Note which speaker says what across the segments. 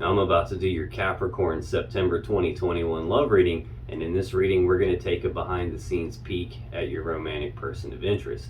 Speaker 1: Now I'm about to do your Capricorn September 2021 love reading, and in this reading we're going to take a behind the scenes peek at your romantic person of interest.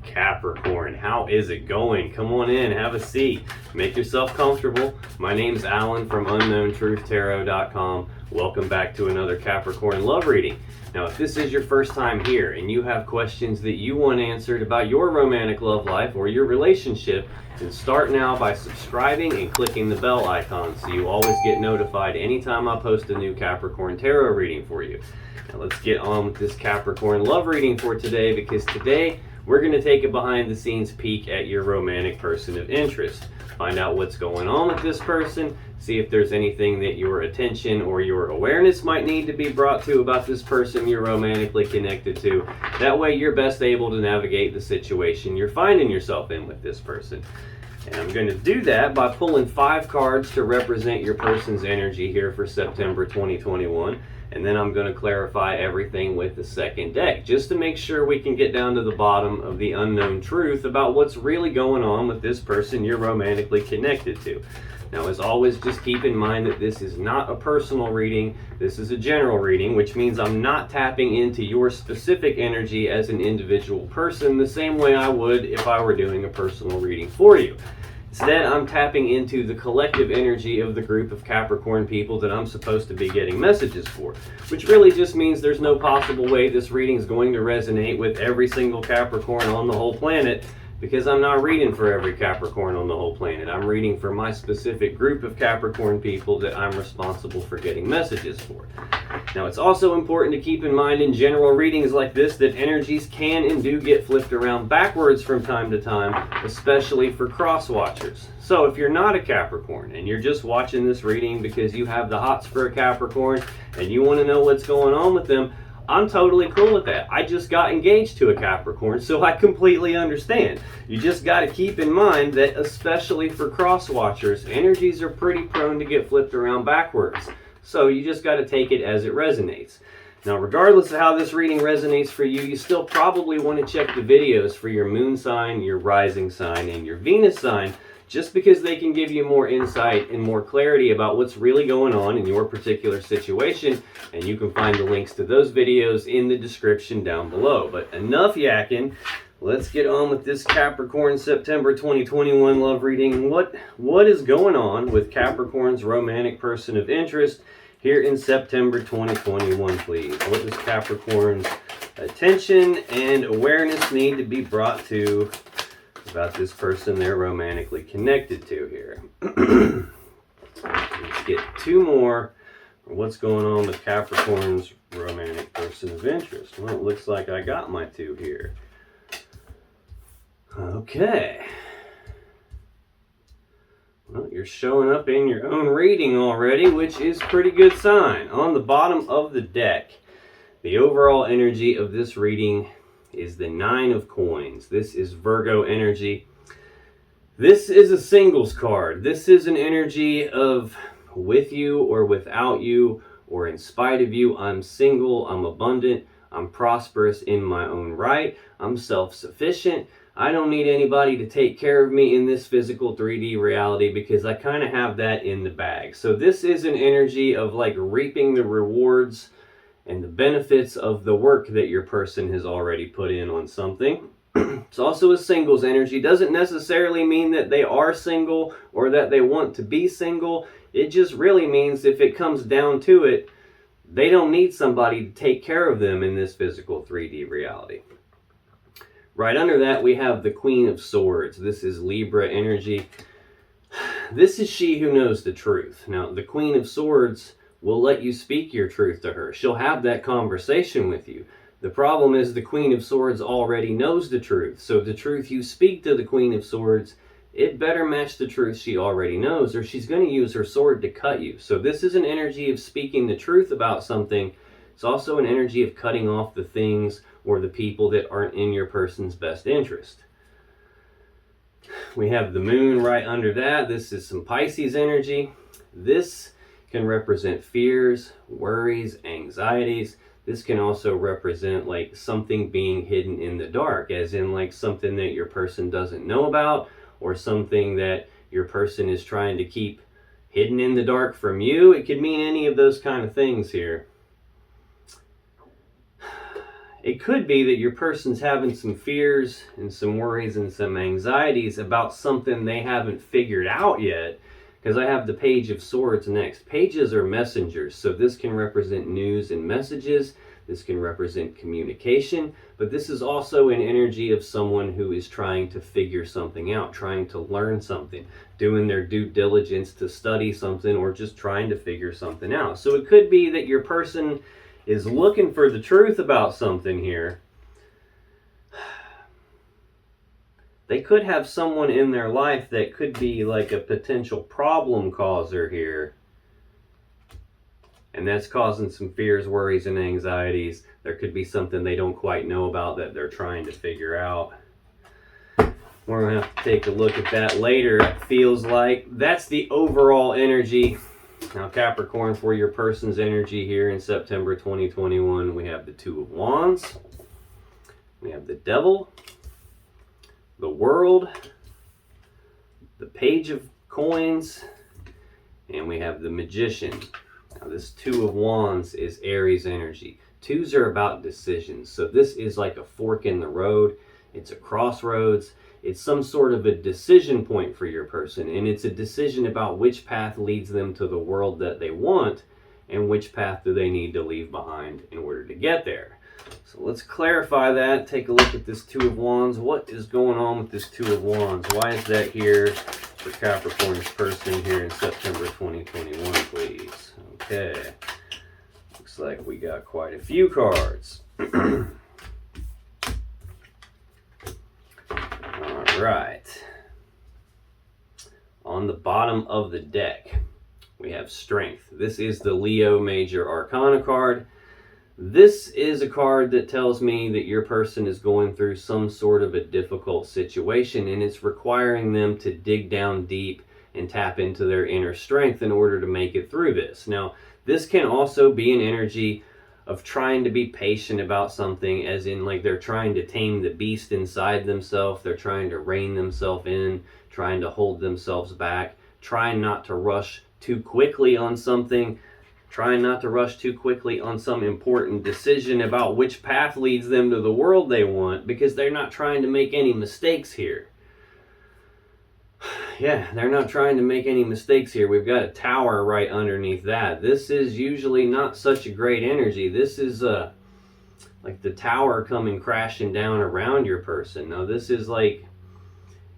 Speaker 1: Capricorn, how is it going? Come on in, have a seat, make yourself comfortable. My name's Alan from UnknownTruthTarot.com. Welcome back to another Capricorn love reading. Now, if this is your first time here and you have questions that you want answered about your romantic love life or your relationship, then start now by subscribing and clicking the bell icon so you always get notified anytime I post a new Capricorn tarot reading for you. Now let's get on with this Capricorn love reading for today, because today we're going to take a behind the scenes peek at your romantic person of interest. Find out what's going on with this person, see if there's anything that your attention or your awareness might need to be brought to about this person you're romantically connected to. That way you're best able to navigate the situation you're finding yourself in with this person. And I'm going to do that by pulling 5 cards to represent your person's energy here for September 2021. And then I'm going to clarify everything with the second deck, just to make sure we can get down to the bottom of the unknown truth about what's really going on with this person you're romantically connected to. Now, as always, just keep in mind that this is not a personal reading. This is a general reading, which means I'm not tapping into your specific energy as an individual person the same way I would if I were doing a personal reading for you. Instead, I'm tapping into the collective energy of the group of Capricorn people that I'm supposed to be getting messages for, which really just means there's no possible way this reading is going to resonate with every single Capricorn on the whole planet, because I'm not reading for every Capricorn on the whole planet. I'm reading for my specific group of Capricorn people that I'm responsible for getting messages for. Now, it's also important to keep in mind in general readings like this that energies can and do get flipped around backwards from time to time, especially for cross watchers. So if you're not a Capricorn and you're just watching this reading because you have the hots for a Capricorn and you want to know what's going on with them, I'm totally cool with that. I just got engaged to a Capricorn, so I completely understand. You just got to keep in mind that especially for cross watchers, energies are pretty prone to get flipped around backwards. So you just got to take it as it resonates. Now, regardless of how this reading resonates for you, you still probably want to check the videos for your moon sign, your rising sign, and your Venus sign, just because they can give you more insight and more clarity about what's really going on in your particular situation. And you can find the links to those videos in the description down below. But enough yakking. Let's get on with this Capricorn September 2021 love reading. What is going on with Capricorn's romantic person of interest here in September 2021, please? What does Capricorn's attention and awareness need to be brought to about this person they're romantically connected to here? Let's get 2 more. What's going on with Capricorn's romantic person of interest? Well, it looks like I got my 2 here. Okay. Well, you're showing up in your own reading already, which is pretty good sign. On the bottom of the deck, the overall energy of this reading is the 9 of coins. This is Virgo energy. This is a singles card. This is an energy of with you or without you or in spite of you. I'm single, I'm abundant, I'm prosperous in my own right, I'm self-sufficient. I don't need anybody to take care of me in this physical 3D reality because I kind of have that in the bag. So this is an energy of like reaping the rewards and the benefits of the work that your person has already put in on something. It's also a singles energy. Doesn't necessarily mean that they are single or that they want to be single. It just really means if it comes down to it, they don't need somebody to take care of them in this physical 3D reality. Right under that, we have the Queen of Swords. This is Libra energy. This is she who knows the truth. Now, the Queen of Swords will let you speak your truth to her. She'll have that conversation with you. The problem is the Queen of Swords already knows the truth. So the truth you speak to the Queen of Swords, it better match the truth she already knows, or she's going to use her sword to cut you. So this is an energy of speaking the truth about something. It's also an energy of cutting off the things or the people that aren't in your person's best interest. We have the moon right under that. This is some Pisces energy. This can represent fears, worries, anxieties. This can also represent like something being hidden in the dark, as in like something that your person doesn't know about, or something that your person is trying to keep hidden in the dark from you. It could mean any of those kind of things here. It could be that your person's having some fears and some worries and some anxieties about something they haven't figured out yet, because I have the Page of Swords next. Pages are messengers, so this can represent news and messages. This can represent communication, but this is also an energy of someone who is trying to figure something out, trying to learn something, doing their due diligence to study something, or just trying to figure something out. So it could be that your person is looking for the truth about something here. They could have someone in their life that could be like a potential problem causer here. And that's causing some fears, worries, and anxieties. There could be something they don't quite know about that they're trying to figure out. We're going to have to take a look at that later. It feels like that's the overall energy. Now, Capricorn, for your person's energy here in September 2021, we have the Two of Wands. We have the Devil, the World, the Page of Coins, and we have the Magician. Now, this Two of Wands is Aries energy. Twos are about decisions. So this is like a fork in the road. It's a crossroads. It's some sort of a decision point for your person. And it's a decision about which path leads them to the world that they want and which path do they need to leave behind in order to get there. So let's clarify that. Take a look at this Two of Wands. What is going on with this Two of Wands? Why is that here for Capricorn's person here in September 2021, please? Okay. Looks like we got quite a few cards. Right. On the bottom of the deck, we have Strength. This is the Leo Major Arcana card. This is a card that tells me that your person is going through some sort of a difficult situation, and it's requiring them to dig down deep and tap into their inner strength in order to make it through this. Now, this can also be an energy of trying to be patient about something, as in like they're trying to tame the beast inside themselves. They're trying to rein themselves in, trying to hold themselves back, trying not to rush too quickly on something, trying not to rush too quickly on some important decision about which path leads them to the world they want, because they're not trying to make any mistakes here. Yeah, they're not trying to make any mistakes here. We've got a Tower right underneath that. This is usually not such a great energy. This is like the Tower coming crashing down around your person. Now this is like,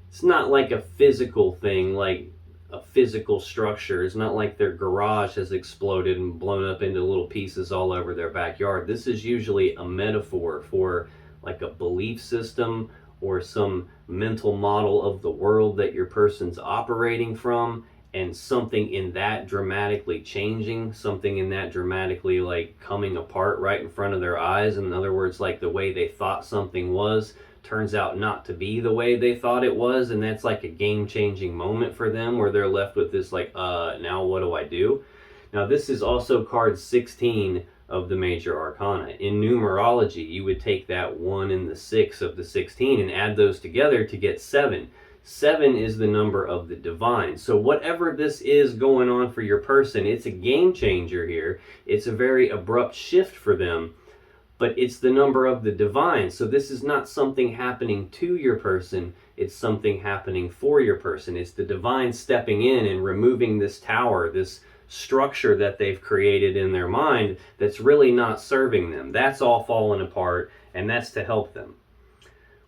Speaker 1: it's not like a physical thing, like a physical structure. It's not like their garage has exploded and blown up into little pieces all over their backyard. This is usually a metaphor for like a belief system or some mental model of the world that your person's operating from, and something in that dramatically changing, something in that dramatically like coming apart right in front of their eyes. In other words, like the way they thought something was turns out not to be the way they thought it was, and that's like a game-changing moment for them where they're left with this like, now what do I do? Now this is also card 16 of the Major Arcana. In numerology, you would take that 1 and the 6 of the 16 and add those together to get 7. 7 is the number of the divine. So whatever this is going on for your person, it's a game changer here. It's a very abrupt shift for them, but it's the number of the divine. So this is not something happening to your person, it's something happening for your person. It's the divine stepping in and removing this tower, this structure that they've created in their mind that's really not serving them. That's all falling apart, and that's to help them.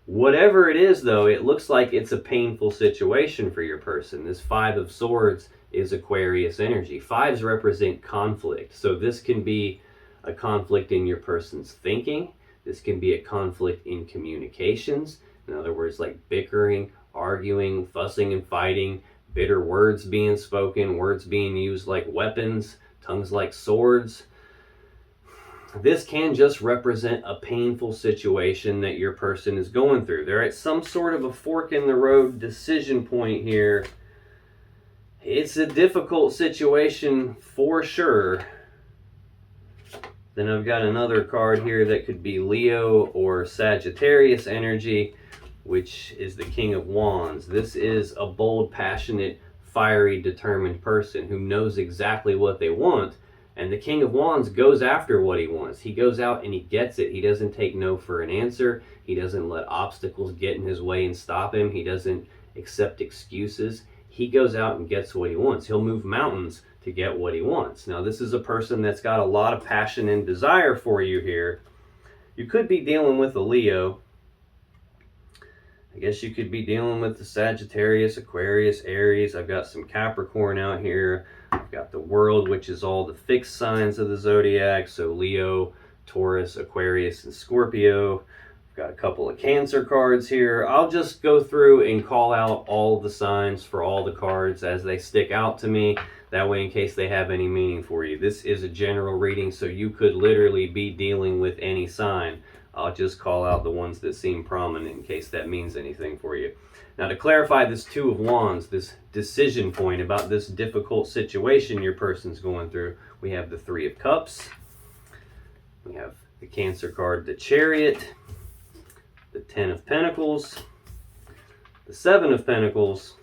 Speaker 1: Whatever it is, though, it looks like it's a painful situation for your person. This 5 of Swords is Aquarius energy. 5s represent conflict. So this can be a conflict in your person's thinking. This can be a conflict in communications. In other words, like bickering, arguing, fussing and fighting, bitter words being spoken, words being used like weapons, tongues like swords. This can just represent a painful situation that your person is going through. They're at some sort of a fork in the road decision point here. It's a difficult situation for sure. Then I've got another card here that could be Leo or Sagittarius energy, which is the King of Wands. This is a bold, passionate, fiery, determined person who knows exactly what they want. And the King of Wands goes after what he wants. He goes out and he gets it. He doesn't take no for an answer. He doesn't let obstacles get in his way and stop him. He doesn't accept excuses. He goes out and gets what he wants. He'll move mountains to get what he wants. Now, this is a person that's got a lot of passion and desire for you here. You could be dealing with a Leo. I guess you could be dealing with the Sagittarius, Aquarius, Aries. I've got some Capricorn out here. I've got the World, which is all the fixed signs of the Zodiac. So Leo, Taurus, Aquarius, and Scorpio. I've got a couple of Cancer cards here. I'll just go through and call out all the signs for all the cards as they stick out to me. That way, in case they have any meaning for you. This is a general reading, so you could literally be dealing with any sign. I'll just call out the ones that seem prominent in case that means anything for you. Now, to clarify this Two of Wands, this decision point about this difficult situation your person's going through, we have the Three of Cups. We have the Cancer card, the Chariot, the Ten of Pentacles, the Seven of Pentacles,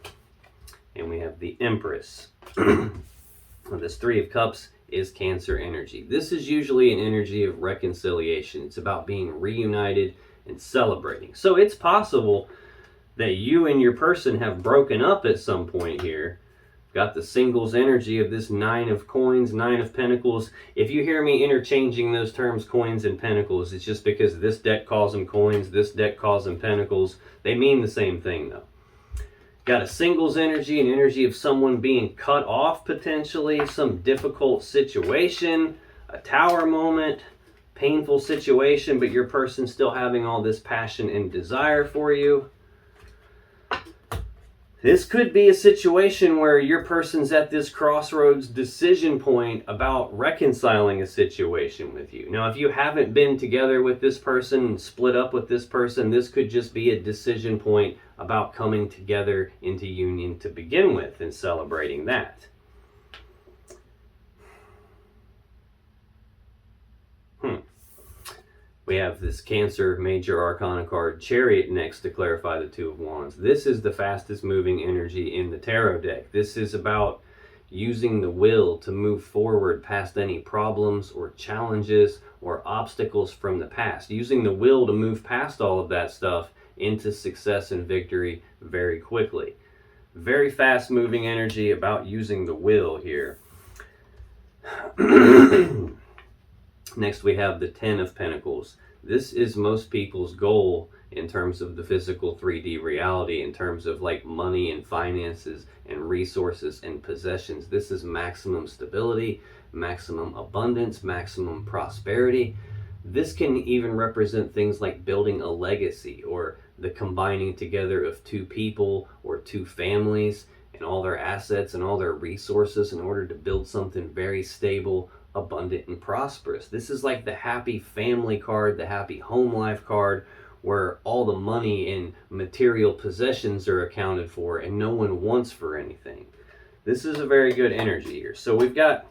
Speaker 1: and we have the Empress. This Three of Cups is Cancer energy. This is usually an energy of reconciliation. It's about being reunited and celebrating. So it's possible that you and your person have broken up at some point here. Got the singles energy of this Nine of Coins, Nine of Pentacles. If you hear me interchanging those terms, coins and pentacles, it's just because this deck calls them coins, this deck calls them pentacles. They mean the same thing though. Got a singles energy, an energy of someone being cut off potentially, some difficult situation, a Tower moment, painful situation, but your person still having all this passion and desire for you. This could be a situation where your person's at this crossroads decision point about reconciling a situation with you. Now, if you haven't been together with this person and split up with this person, this could just be a decision point about coming together into union to begin with and celebrating that. We have this Cancer Major Arcana card, Chariot, next to clarify the Two of Wands. This is the fastest moving energy in the tarot deck. This is about using the will to move forward past any problems or challenges or obstacles from the past. Using the will to move past all of that stuff into success and victory very quickly. Very fast moving energy about using the will here. Next we have the Ten of Pentacles. This is most people's goal in terms of the physical 3D reality, in terms of like money and finances and resources and possessions. This is maximum stability, maximum abundance, maximum prosperity. This can even represent things like building a legacy or the combining together of two people or two families and all their assets and all their resources in order to build something very stable, abundant, and prosperous. This is like the happy family card, the happy home life card, where all the money and material possessions are accounted for and no one wants for anything. This is a very good energy here. So we've got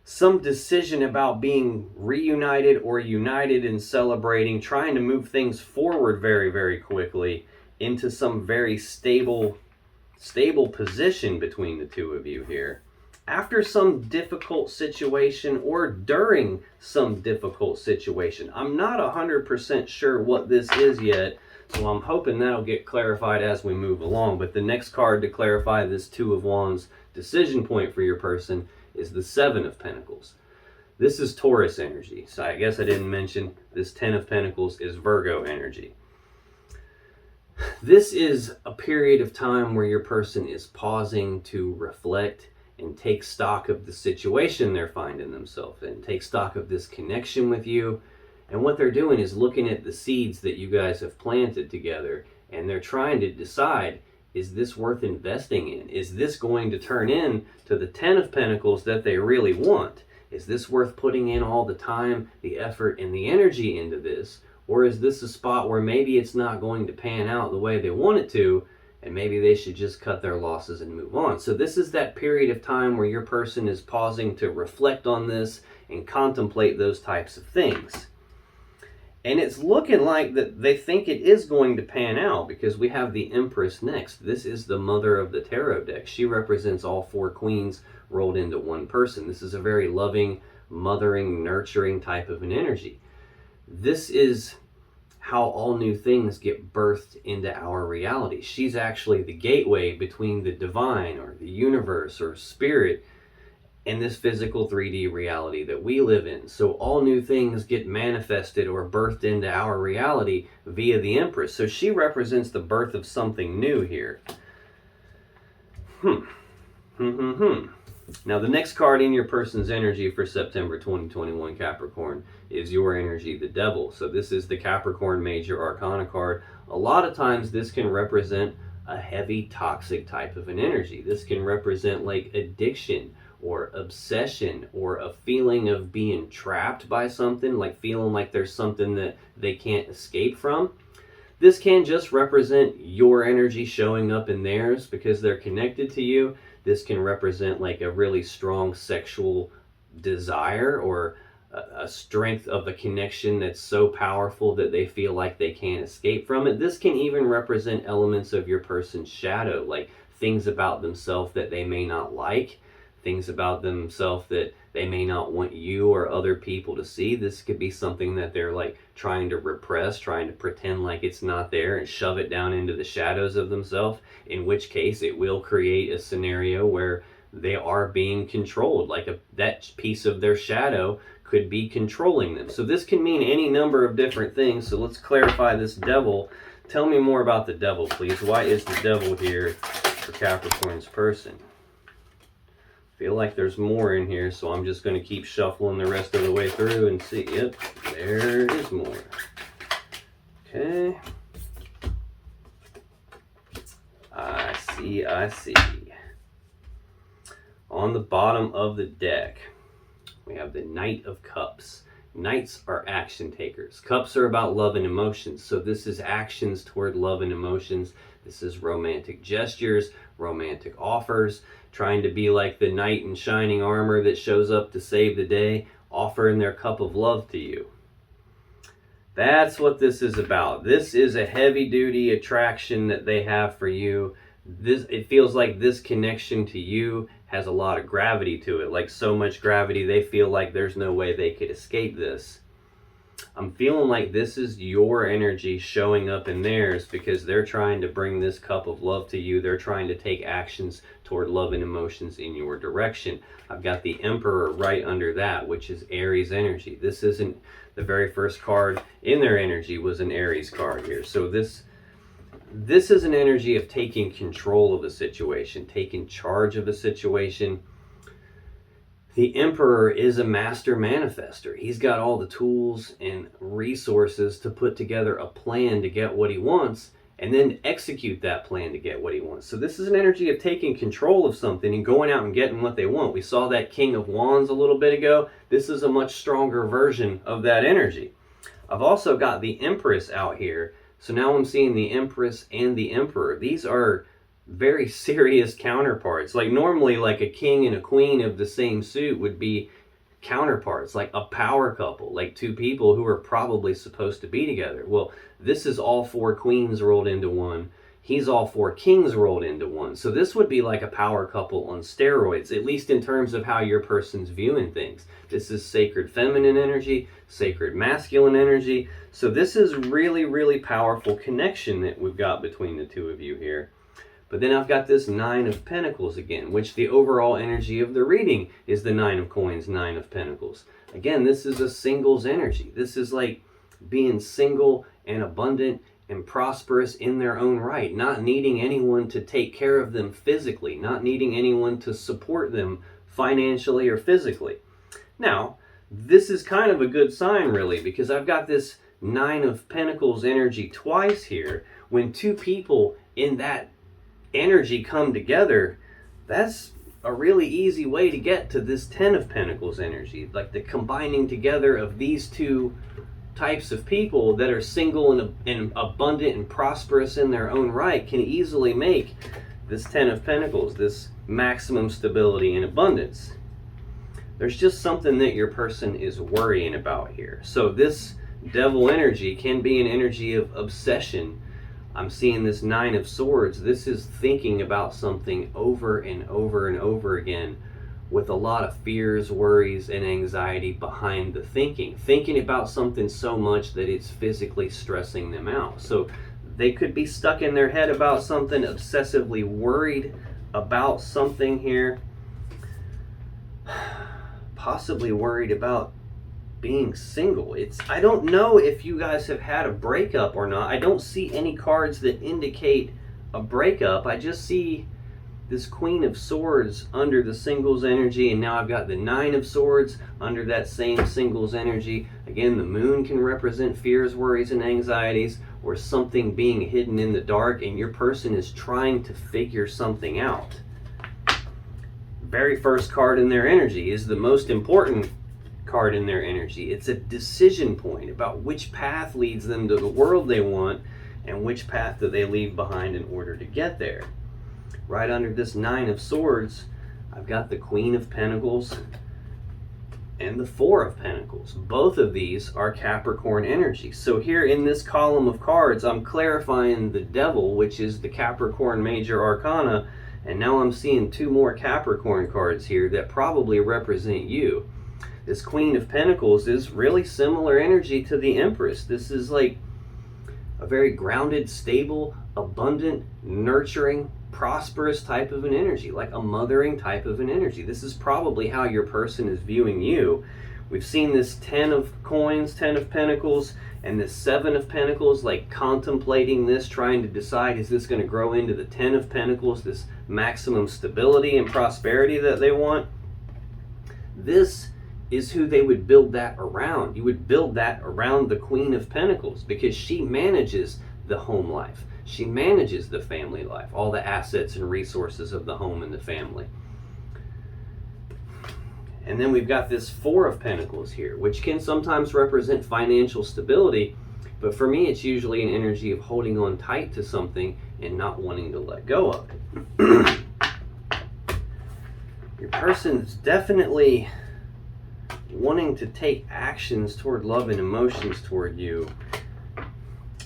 Speaker 1: some decision about being reunited or united and celebrating, trying to move things forward very, very quickly into some very stable position between the two of you here. After some difficult situation or during some difficult situation. I'm not 100% sure what this is yet, so I'm hoping that'll get clarified as we move along. But the next card to clarify this Two of Wands decision point for your person is the Seven of Pentacles. This is Taurus energy. So I guess I didn't mention this Ten of Pentacles is Virgo energy. This is a period of time where your person is pausing to reflect and take stock of the situation they're finding themselves in, take stock of this connection with you. And what they're doing is looking at the seeds that you guys have planted together, and they're trying to decide, is this worth investing in? Is this going to turn into the Ten of Pentacles that they really want? Is this worth putting in all the time, the effort, and the energy into this? Or is this a spot where maybe it's not going to pan out the way they want it to, and maybe they should just cut their losses and move on? So this is that period of time where your person is pausing to reflect on this and contemplate those types of things. And it's looking like that they think it is going to pan out because we have the Empress next. This is the mother of the tarot deck. She represents all 4 queens rolled into one person. This is a very loving, mothering, nurturing type of an energy. This is how all new things get birthed into our reality. She's actually the gateway between the divine or the universe or spirit and this physical 3D reality that we live in. So all new things get manifested or birthed into our reality via the Empress. So she represents the birth of something new here. Now the next card in your person's energy for September 2021 Capricorn is your energy, the Devil. So this is the Capricorn Major Arcana card. A lot of times this can represent a heavy toxic type of an energy. This can represent like addiction or obsession or a feeling of being trapped by something, like feeling like there's something that they can't escape from. This can just represent your energy showing up in theirs because they're connected to you. This can represent like a really strong sexual desire or a strength of a connection that's so powerful that they feel like they can't escape from it. This can even represent elements of your person's shadow, like things about themselves that they may not like, things about themselves that they may not want you or other people to see. This could be something that they're like trying to repress, trying to pretend like it's not there and shove it down into the shadows of themselves, in which case it will create a scenario where they are being controlled, like that piece of their shadow could be controlling them. So this can mean any number of different things. So let's clarify this Devil. Tell me more about the Devil, please. Why is the Devil here for Capricorn's person? Feel like there's more in here, so I'm just going to keep shuffling the rest of the way through and see. Yep, there is more. Okay. I see. On the bottom of the deck, we have the Knight of Cups. Knights are action takers. Cups are about love and emotions. So this is actions toward love and emotions. This is romantic gestures, romantic offers, trying to be like the knight in shining armor that shows up to save the day, offering their cup of love to you. That's what this is about. This is a heavy-duty attraction that they have for you. It feels like this connection to you has a lot of gravity to it, like so much gravity they feel like there's no way they could escape this. I'm feeling like this is your energy showing up in theirs because they're trying to bring this cup of love to you. They're trying to take actions toward love and emotions in your direction. I've got the Emperor right under that, which is Aries energy. This isn't the very first card in their energy was an Aries card here. So this is an energy of taking control of a situation, taking charge of a situation. The Emperor is a master manifester. He's got all the tools and resources to put together a plan to get what he wants and then execute that plan to get what he wants. So this is an energy of taking control of something and going out and getting what they want. We saw that King of Wands a little bit ago. This is a much stronger version of that energy. I've also got the Empress out here. So now I'm seeing the Empress and the Emperor. These are very serious counterparts. Like normally like a king and a queen of the same suit would be counterparts, like a power couple, like two people who are probably supposed to be together. Well, this is all 4 queens rolled into one. He's all 4 kings rolled into one. So this would be like a power couple on steroids, at least in terms of how your person's viewing things. This is sacred feminine energy, sacred masculine energy. So this is really, really powerful connection that we've got between the two of you here. But then I've got this 9 of Pentacles again, which the overall energy of the reading is the 9 of Coins, 9 of Pentacles. Again, this is a singles energy. This is like being single and abundant and prosperous in their own right, not needing anyone to take care of them physically, not needing anyone to support them financially or physically. Now, this is kind of a good sign really, because I've got this 9 of Pentacles energy twice here. When two people in that energy come together, that's a really easy way to get to this 10 of Pentacles energy. Like the combining together of these two types of people that are single and abundant and prosperous in their own right can easily make this 10 of Pentacles, this maximum stability and abundance. There's just something that your person is worrying about here. So this devil energy can be an energy of obsession. I'm seeing this Nine of Swords. This is thinking about something over and over and over again, with a lot of fears, worries, and anxiety behind the thinking. Thinking about something so much that it's physically stressing them out. So they could be stuck in their head about something, obsessively worried about something here. Possibly worried about being single. I don't know if you guys have had a breakup or not. I don't see any cards that indicate a breakup. I just see this Queen of Swords under the singles energy, and now I've got the Nine of Swords under that same singles energy. Again, the moon can represent fears, worries, and anxieties, or something being hidden in the dark, and your person is trying to figure something out. Very first card in their energy is the most important card in their energy. It's a decision point about which path leads them to the world they want, and which path do they leave behind in order to get there. Right under this Nine of Swords, I've got the Queen of Pentacles and the Four of Pentacles. Both of these are Capricorn energy. So here in this column of cards, I'm clarifying the Devil, which is the Capricorn Major Arcana, and now I'm seeing two more Capricorn cards here that probably represent you. This Queen of Pentacles is really similar energy to the Empress. This is like a very grounded, stable, abundant, nurturing, prosperous type of an energy, like a mothering type of an energy. This is probably how your person is viewing you. We've seen this 10 of coins, 10 of pentacles, and this 7 of pentacles, like contemplating this, trying to decide, is this going to grow into the 10 of pentacles, this maximum stability and prosperity that they want? This is who they would build that around. You would build that around the Queen of Pentacles, because she manages the home life. She manages the family life, all the assets and resources of the home and the family. And then we've got this Four of Pentacles here, which can sometimes represent financial stability, but for me it's usually an energy of holding on tight to something and not wanting to let go of it. Your person's definitely wanting to take actions toward love and emotions toward you.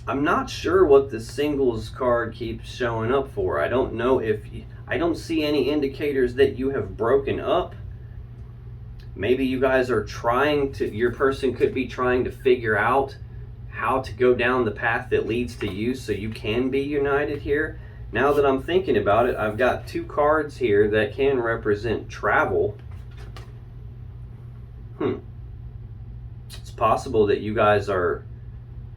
Speaker 1: I'm not sure what the singles card keeps showing up for. I don't know if I don't see any indicators that you have broken up. Maybe you guys are your person could be trying to figure out how to go down the path that leads to you so you can be united here. Now that I'm thinking about it, I've got two cards here that can represent travel. It's possible that you guys are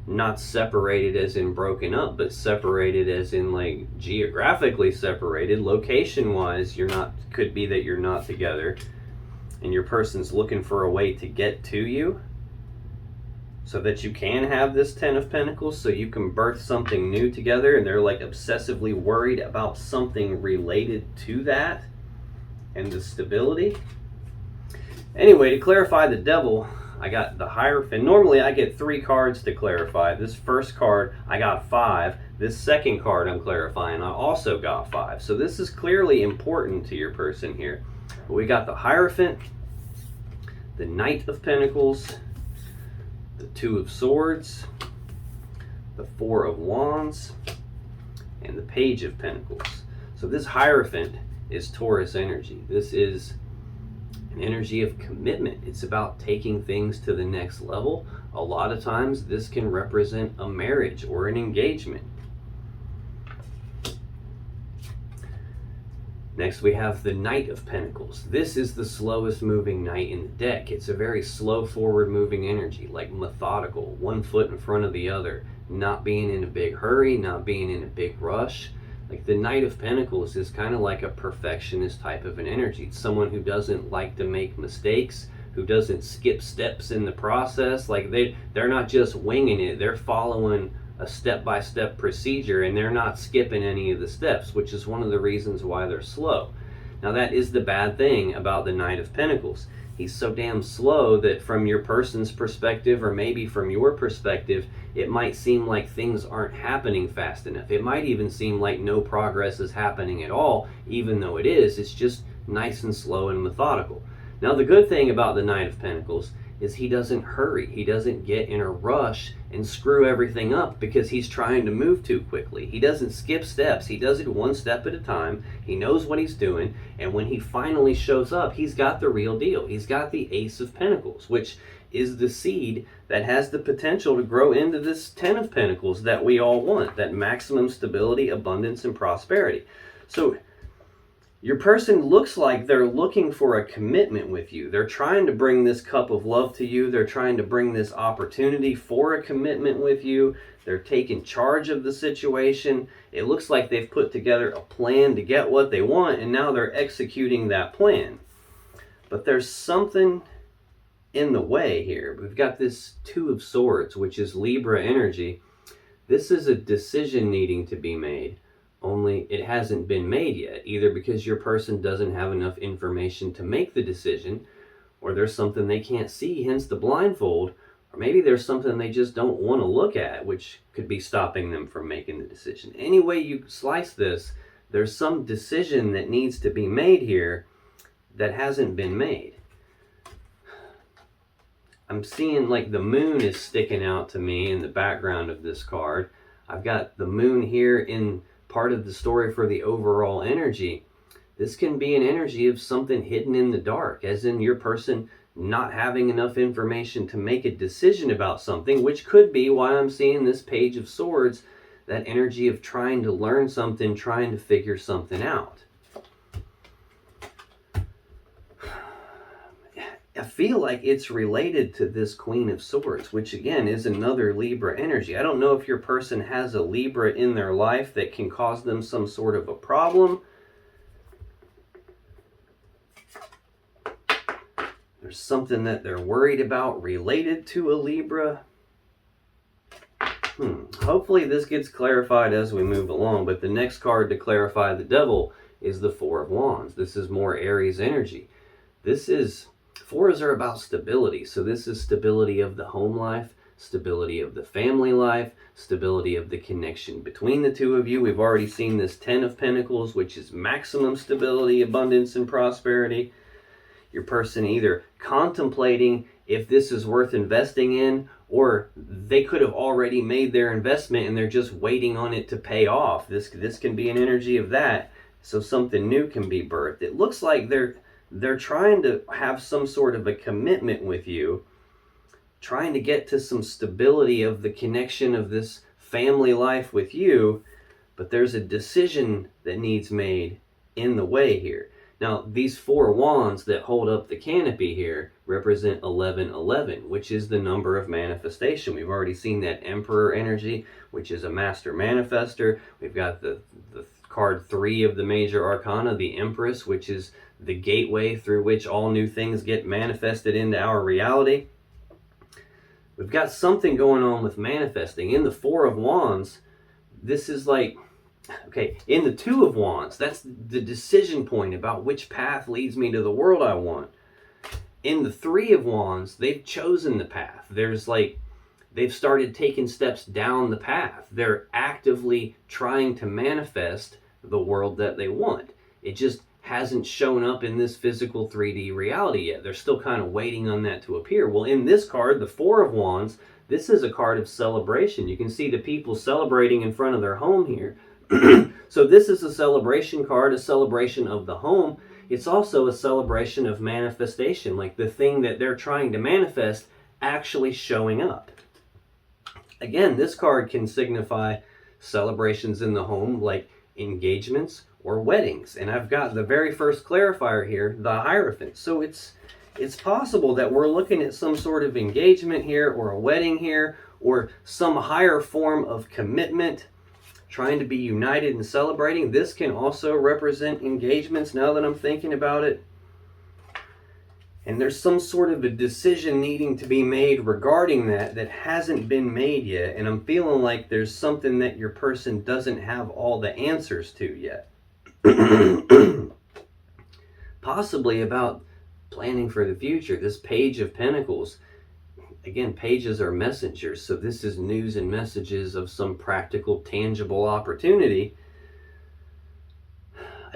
Speaker 1: not separated as in broken up, but separated as in like geographically separated. Location wise, could be that you're not together, and your person's looking for a way to get to you so that you can have this 10 of Pentacles, so you can birth something new together, and they're like obsessively worried about something related to that and the stability. Anyway, to clarify the Devil, I got the Hierophant. Normally I get 3 cards to clarify. This first card I got 5. This second card I'm clarifying, I also got 5. So this is clearly important to your person here. But we got the Hierophant, the Knight of Pentacles, the Two of Swords, the Four of Wands, and the Page of Pentacles. So this Hierophant is Taurus energy. This is energy of commitment. It's about taking things to the next level. A lot of times this can represent a marriage or an engagement. Next we have the Knight of Pentacles. This is the slowest moving knight in the deck. It's a very slow forward moving energy, like methodical, one foot in front of the other, not being in a big hurry, not being in a big rush. Like the Knight of Pentacles is kind of like a perfectionist type of an energy. It's someone who doesn't like to make mistakes, who doesn't skip steps in the process. Like they're not just winging it, they're following a step-by-step procedure, and they're not skipping any of the steps, which is one of the reasons why they're slow. Now that is the bad thing about the Knight of Pentacles. He's so damn slow that from your person's perspective, or maybe from your perspective, it might seem like things aren't happening fast enough. It might even seem like no progress is happening at all, even though it is. It's just nice and slow and methodical. Now the good thing about the Knight of Pentacles is he doesn't hurry. He doesn't get in a rush and screw everything up because he's trying to move too quickly. He doesn't skip steps. He does it one step at a time. He knows what he's doing. And when he finally shows up, he's got the real deal. He's got the Ace of Pentacles, which is the seed that has the potential to grow into this 10 of Pentacles that we all want, that maximum stability, abundance, and prosperity. So your person looks like they're looking for a commitment with you. They're trying to bring this cup of love to you. They're trying to bring this opportunity for a commitment with you. They're taking charge of the situation. It looks like they've put together a plan to get what they want, and now they're executing that plan. But there's something in the way here. We've got this Two of Swords, which is Libra energy. This is a decision needing to be made. Only it hasn't been made yet, either because your person doesn't have enough information to make the decision, or there's something they can't see, hence the blindfold, or maybe there's something they just don't want to look at, which could be stopping them from making the decision. Any way you slice this, there's some decision that needs to be made here that hasn't been made. I'm seeing like the moon is sticking out to me in the background of this card. I've got the moon here in part of the story for the overall energy. This can be an energy of something hidden in the dark, as in your person not having enough information to make a decision about something, which could be why I'm seeing this Page of Swords, that energy of trying to learn something, trying to figure something out. I feel like it's related to this Queen of Swords, which again is another Libra energy. I don't know if your person has a Libra in their life that can cause them some sort of a problem. There's something that they're worried about related to a Libra. Hopefully this gets clarified as we move along, but the next card to clarify the Devil is the Four of Wands. This is more Aries energy. Fours are about stability, so this is stability of the home life, stability of the family life, stability of the connection between the two of you. We've already seen this 10 of Pentacles, which is maximum stability, abundance, and prosperity. Your person either contemplating if this is worth investing in, or they could have already made their investment and they're just waiting on it to pay off. This can be an energy of that, so something new can be birthed. It looks like they're trying to have some sort of a commitment with you, trying to get to some stability of the connection of this family life with you, but there's a decision that needs made in the way here. Now, these Four Wands that hold up the canopy here represent 1111, which is the number of manifestation. We've already seen that Emperor energy, which is a master manifester. We've got the card 3 of the major arcana, the Empress, which is the gateway through which all new things get manifested into our reality. We've got something going on with manifesting. In the Four of Wands, this is like, okay, in the Two of Wands, that's the decision point about which path leads me to the world I want. In the Three of Wands, they've chosen the path. They've started taking steps down the path. They're actively trying to manifest the world that they want. It just hasn't shown up in this physical 3D reality yet. They're still kind of waiting on that to appear. Well, in this card, the Four of Wands, this is a card of celebration. You can see the people celebrating in front of their home here. So this is a celebration card, a celebration of the home. It's also a celebration of manifestation, like the thing that they're trying to manifest actually showing up. Again, this card can signify celebrations in the home, like engagements or weddings. And I've got the very first clarifier here, the Hierophant. So it's possible that we're looking at some sort of engagement here, or a wedding here, or some higher form of commitment, trying to be united and celebrating. This can also represent engagements now that I'm thinking about it. And there's some sort of a decision needing to be made regarding that hasn't been made yet. And I'm feeling like there's something that your person doesn't have all the answers to yet. Possibly about planning for the future. This Page of Pentacles, again, pages are messengers, so this is news and messages of some practical, tangible opportunity.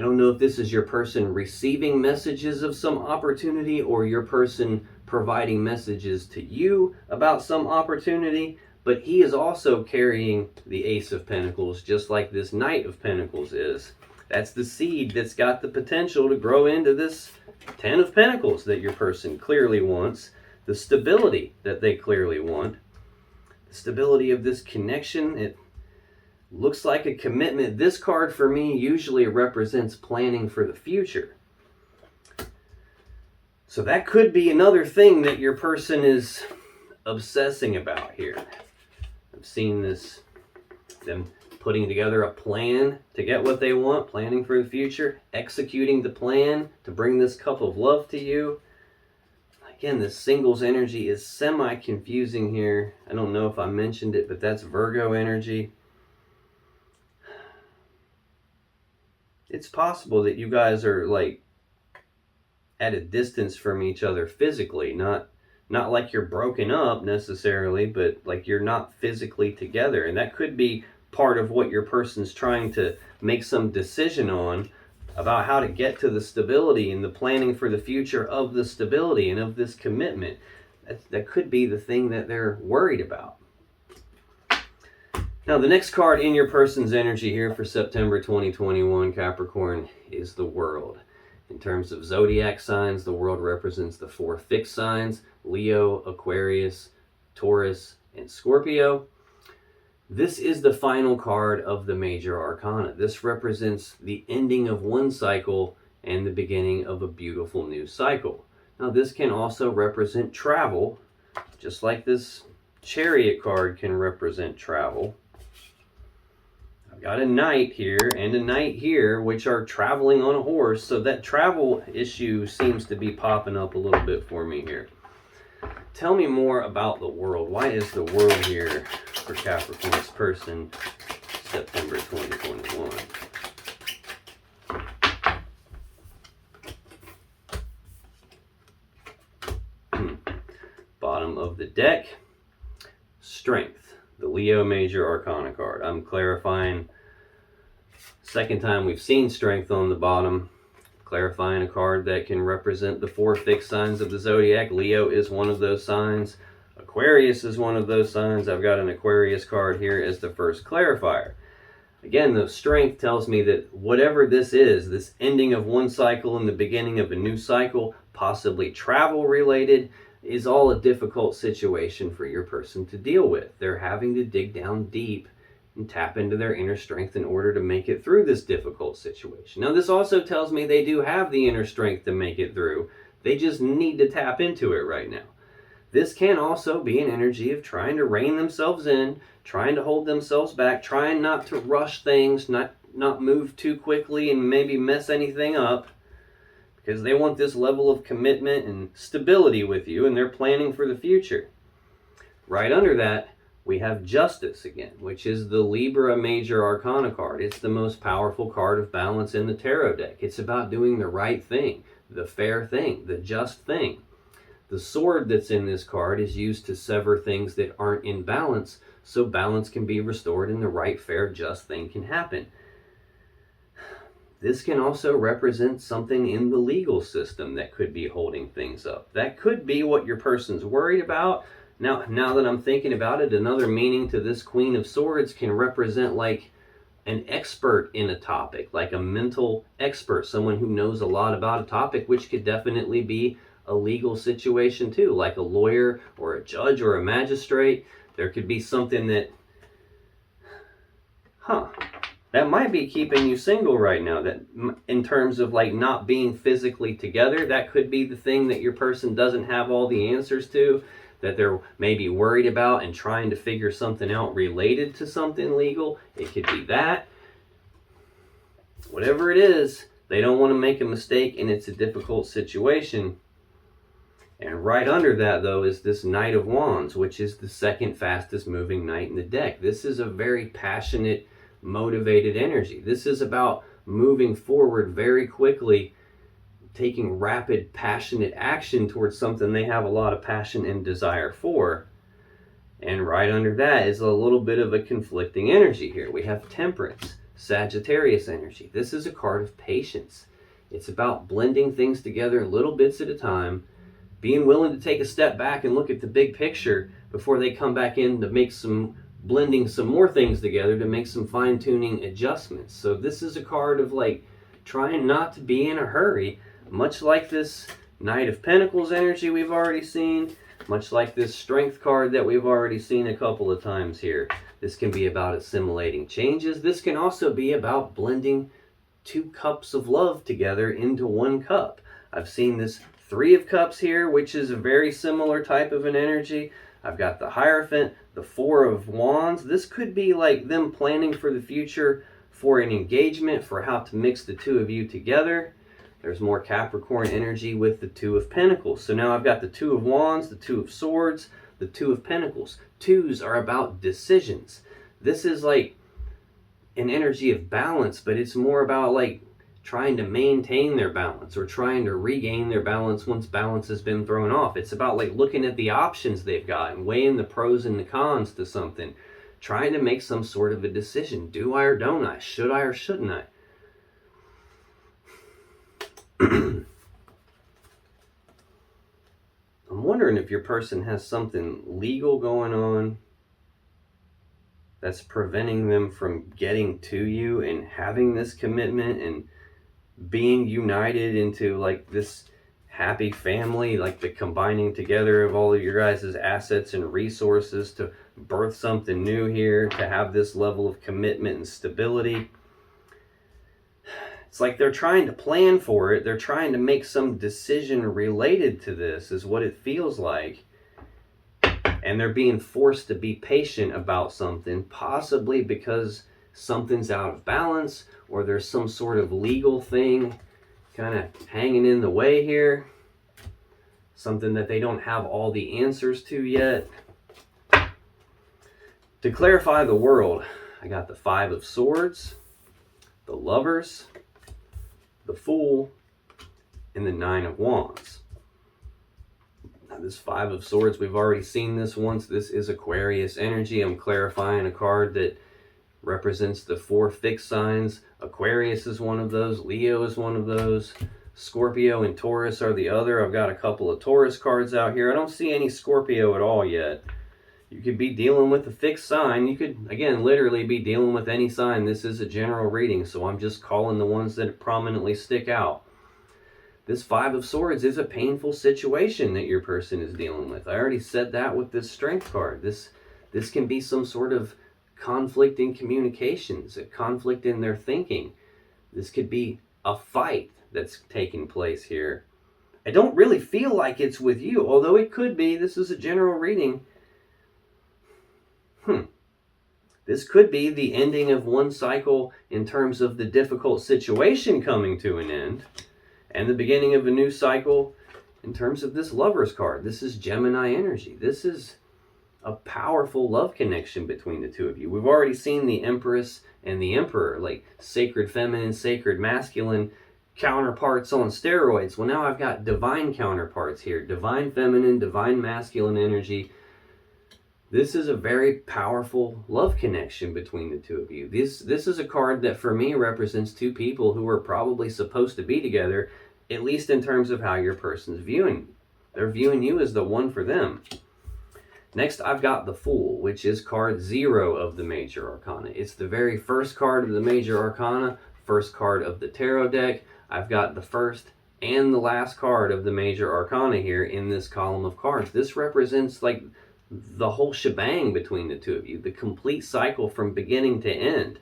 Speaker 1: I don't know if this is your person receiving messages of some opportunity or your person providing messages to you about some opportunity, but he is also carrying the Ace of Pentacles, just like this Knight of Pentacles is. That's the seed that's got the potential to grow into this Ten of Pentacles that your person clearly wants, the stability that they clearly want, the stability of this connection. It looks like a commitment. This card for me usually represents planning for the future. So that could be another thing that your person is obsessing about here. I've seen this, them putting together a plan to get what they want, planning for the future, executing the plan to bring this cup of love to you. Again, this singles energy is semi-confusing here. I don't know if I mentioned it, but that's Virgo energy. It's possible that you guys are like at a distance from each other physically, not like you're broken up necessarily, but like you're not physically together. And that could be part of what your person's trying to make some decision on about how to get to the stability and the planning for the future of the stability and of this commitment. That could be the thing that they're worried about. Now, the next card in your person's energy here for September 2021, Capricorn, is the World. In terms of zodiac signs, the World represents the 4 fixed signs: Leo, Aquarius, Taurus, and Scorpio. This is the final card of the major arcana. This represents the ending of one cycle and the beginning of a beautiful new cycle. Now, this can also represent travel, just like this Chariot card can represent travel. I've got a Knight here and a Knight here, which are traveling on a horse, so that travel issue seems to be popping up a little bit for me here. Tell me more about the World. Why is the World here for Capricorn's person, September 2021? Bottom of the deck, Strength, the Leo Major Arcana card. I'm clarifying, second time we've seen Strength on the bottom. Clarifying a card that can represent the 4 fixed signs of the zodiac. Leo is one of those signs. Aquarius is one of those signs. I've got an Aquarius card here as the first clarifier. Again, the Strength tells me that whatever this is, this ending of one cycle and the beginning of a new cycle, possibly travel related, is all a difficult situation for your person to deal with. They're having to dig down deep and tap into their inner strength in order to make it through this difficult situation. Now, this also tells me they do have the inner strength to make it through. They just need to tap into it right now. This can also be an energy of trying to rein themselves in, trying to hold themselves back, trying not to rush things, not move too quickly and maybe mess anything up, because they want this level of commitment and stability with you, and they're planning for the future. Right under that, we have Justice again, which is the Libra Major Arcana card. It's the most powerful card of balance in the tarot deck. It's about doing the right thing, the fair thing, the just thing. The sword that's in this card is used to sever things that aren't in balance, so balance can be restored and the right, fair, just thing can happen. This can also represent something in the legal system that could be holding things up. That could be what your person's worried about. Now that I'm thinking about it, another meaning to this Queen of Swords can represent like an expert in a topic, like a mental expert, someone who knows a lot about a topic, which could definitely be a legal situation too, like a lawyer or a judge or a magistrate. There could be something that, that might be keeping you single right now, that in terms of like not being physically together, that could be the thing that your person doesn't have all the answers to, that they're maybe worried about and trying to figure something out related to something legal. It could be that. Whatever it is, they don't want to make a mistake and it's a difficult situation. And right under that, though, is this Knight of Wands, which is the second fastest moving knight in the deck. This is a very passionate, motivated energy. This is about moving forward very quickly, taking rapid, passionate action towards something they have a lot of passion and desire for. And right under that is a little bit of a conflicting energy here. We have Temperance. Sagittarius energy. This is a card of patience. It's about blending things together little bits at a time, being willing to take a step back and look at the big picture before they come back in to make some blending some more things together to make some fine-tuning adjustments. So this is a card of like trying not to be in a hurry, much like this Knight of Pentacles energy we've already seen, much like this Strength card that we've already seen a couple of times here. This can be about assimilating changes. This can also be about blending two cups of love together into one cup. I've seen this Three of Cups here, which is a very similar type of an energy. I've got the Hierophant, the Four of Wands. This could be like them planning for the future, for an engagement, for how to mix the two of you together. There's more Capricorn energy with the Two of Pentacles. So now I've got the Two of Wands, the Two of Swords, the Two of Pentacles. Twos are about decisions. This is like an energy of balance, but it's more about like trying to maintain their balance or trying to regain their balance once balance has been thrown off. It's about like looking at the options they've got and weighing the pros and the cons to something, trying to make some sort of a decision. Do I or don't I? Should I or shouldn't I? I'm wondering if your person has something legal going on that's preventing them from getting to you and having this commitment and being united into like this happy family, like the combining together of all of your guys' assets and resources to birth something new here, to have this level of commitment and stability. It's like they're trying to plan for it. They're trying to make some decision related to this, is what it feels like. And they're being forced to be patient about something, possibly because something's out of balance or there's some sort of legal thing kind of hanging in the way here. Something that they don't have all the answers to yet. To clarify the world, I got the Five of Swords, the Lovers, the Fool, and the Nine of Wands. Now this Five of Swords, we've already seen this once. This is Aquarius energy. I'm clarifying a card that represents the four fixed signs. Aquarius is one of those. Leo is one of those. Scorpio and Taurus are the other. I've got a couple of Taurus cards out here. I don't see any Scorpio at all yet. You could be dealing with a fixed sign. You could, again, literally be dealing with any sign. This is a general reading, so I'm just calling the ones that prominently stick out. This Five of Swords is a painful situation that your person is dealing with. I already said that with this Strength card. This can be some sort of conflict in communications, a conflict in their thinking. This could be a fight that's taking place here. I don't really feel like it's with you, although it could be. This is a general reading. This could be the ending of one cycle in terms of the difficult situation coming to an end, and the beginning of a new cycle in terms of this Lovers card. This is Gemini energy. This is a powerful love connection between the two of you. We've already seen the Empress and the Emperor, like sacred feminine, sacred masculine counterparts on steroids. Well, now I've got divine counterparts here. Divine feminine, divine masculine energy. This is a very powerful love connection between the two of you. This is a card that for me represents two people who are probably supposed to be together, at least in terms of how your person's viewing you. They're viewing you as the one for them. Next, I've got the Fool, which is card 0 of the Major Arcana. It's the very first card of the Major Arcana, first card of the Tarot deck. I've got the first and the last card of the Major Arcana here in this column of cards. This represents like the whole shebang between the two of you, the complete cycle from beginning to end.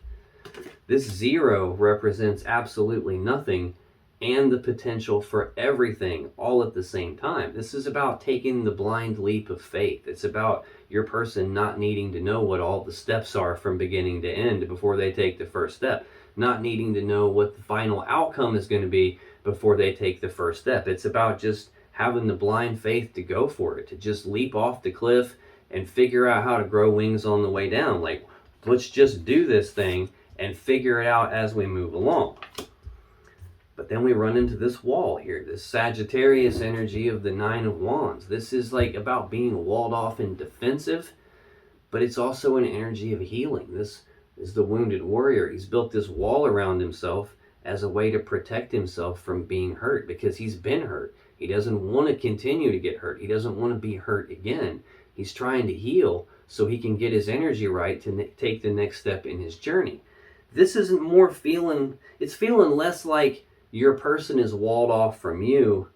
Speaker 1: This 0 represents absolutely nothing and the potential for everything all at the same time. This is about taking the blind leap of faith. It's about your person not needing to know what all the steps are from beginning to end before they take the first step. Not needing to know what the final outcome is going to be before they take the first step. It's about just having the blind faith to go for it, to just leap off the cliff and figure out how to grow wings on the way down. Like, let's just do this thing and figure it out as we move along. But then we run into this wall here, this Sagittarius energy of the Nine of Wands. This is like about being walled off and defensive, but it's also an energy of healing. This is the wounded warrior. He's built this wall around himself as a way to protect himself from being hurt, because he's been hurt. He doesn't want to continue to get hurt. He doesn't want to be hurt again. He's trying to heal so he can get his energy right to take the next step in his journey. This isn't more feeling, it's feeling less like your person is walled off from you,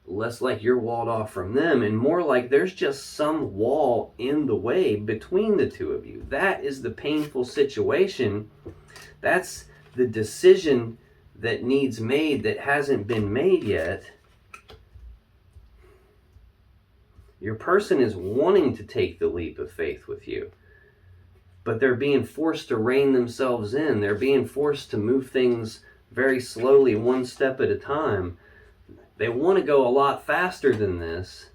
Speaker 1: less like you're walled off from them, and more like there's just some wall in the way between the two of you. That is the painful situation. That's the decision that needs made that hasn't been made yet. Your person is wanting to take the leap of faith with you, but they're being forced to rein themselves in. They're being forced to move things very slowly, one step at a time. They want to go a lot faster than this,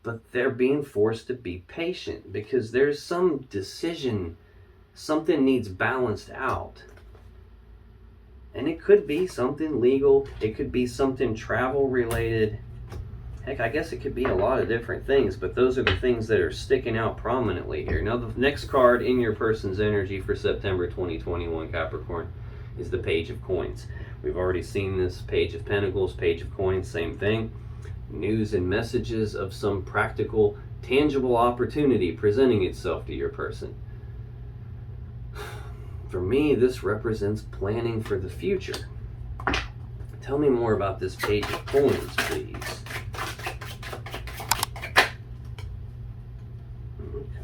Speaker 1: but they're being forced to be patient because there's some decision, something needs balanced out. And it could be something legal, it could be something travel related. Heck, I guess it could be a lot of different things, but those are the things that are sticking out prominently here. Now, the next card in your person's energy for September 2021, Capricorn, is the Page of Coins. We've already seen this. Page of Pentacles, Page of Coins, same thing. News and messages of some practical, tangible opportunity presenting itself to your person. For me, this represents planning for the future. Tell me more about this Page of Coins, please.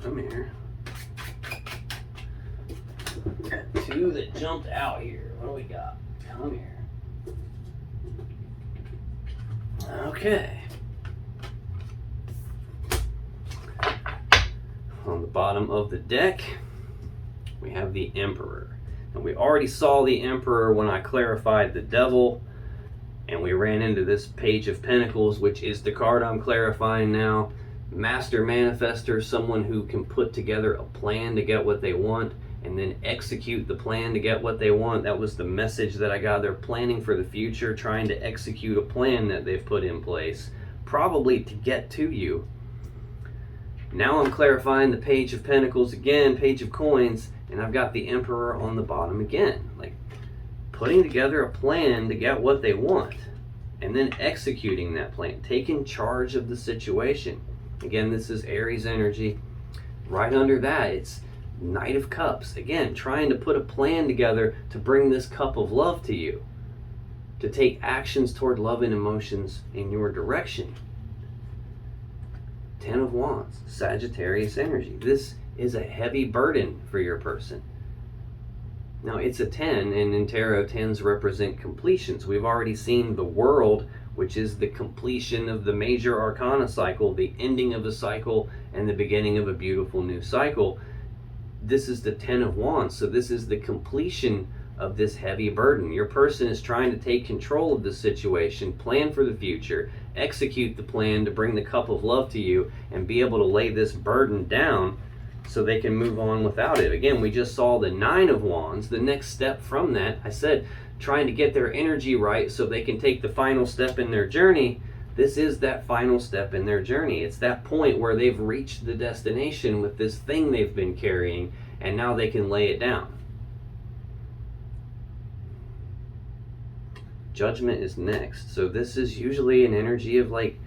Speaker 1: Come here. Got two that jumped out here. What do we got? Come here. Okay. On the bottom of the deck, we have the Emperor. And we already saw the Emperor when I clarified the Devil, and we ran into this Page of Pentacles, which is the card I'm clarifying now. Master manifester, someone who can put together a plan to get what they want and then execute the plan to get what they want. That was the message that I got. They're planning for the future, trying to execute a plan that they've put in place, probably to get to you. Now I'm clarifying the Page of Pentacles again, Page of Coins, and I've got the Emperor on the bottom again. Like putting together a plan to get what they want and then executing that plan, taking charge of the situation. Again, this is Aries energy. Right under that, it's Knight of Cups. Again, trying to put a plan together to bring this cup of love to you, to take actions toward love and emotions in your direction. Ten of Wands, Sagittarius energy. This is a heavy burden for your person. Now, it's a 10, and in tarot, 10s represent completions. We've already seen the World, which is the completion of the major arcana cycle, the ending of a cycle, and the beginning of a beautiful new cycle. This is the 10 of Wands, so this is the completion of this heavy burden. Your person is trying to take control of the situation, plan for the future, execute the plan to bring the cup of love to you, and be able to lay this burden down so they can move on without it. Again, we just saw the 9 of Wands. The next step from that, I said, trying to get their energy right so they can take the final step in their journey. This is that final step in their journey. It's that point where they've reached the destination with this thing they've been carrying, and now they can lay it down. Judgment is next. So this is usually an energy of like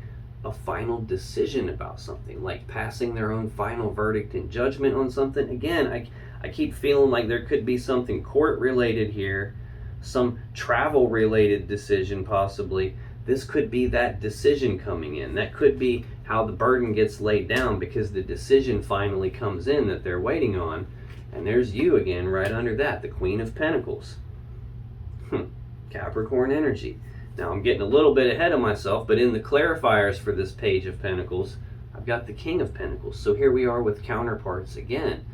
Speaker 1: a final decision about something, like passing their own final verdict and judgment on something. Again, I keep feeling like there could be something court related here, some travel related decision possibly. This could be that decision coming in. That could be how the burden gets laid down, because the decision finally comes in that they're waiting on. And there's you again right under that, the Queen of Pentacles. Capricorn energy. Now I'm getting a little bit ahead of myself, but in the clarifiers for this Page of Pentacles, I've got the King of Pentacles. So here we are with counterparts again.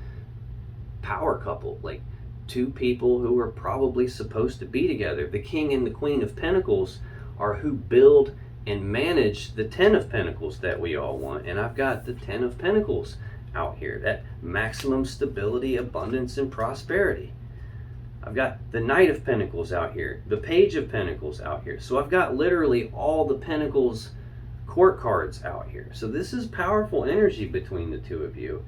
Speaker 1: Power couple, like two people who are probably supposed to be together. The King and the Queen of Pentacles are who build and manage the 10 of Pentacles that we all want. And I've got the 10 of Pentacles out here, that maximum stability, abundance, and prosperity. I've got the Knight of Pentacles out here, the Page of Pentacles out here. So I've got literally all the Pentacles court cards out here. So this is powerful energy between the two of you.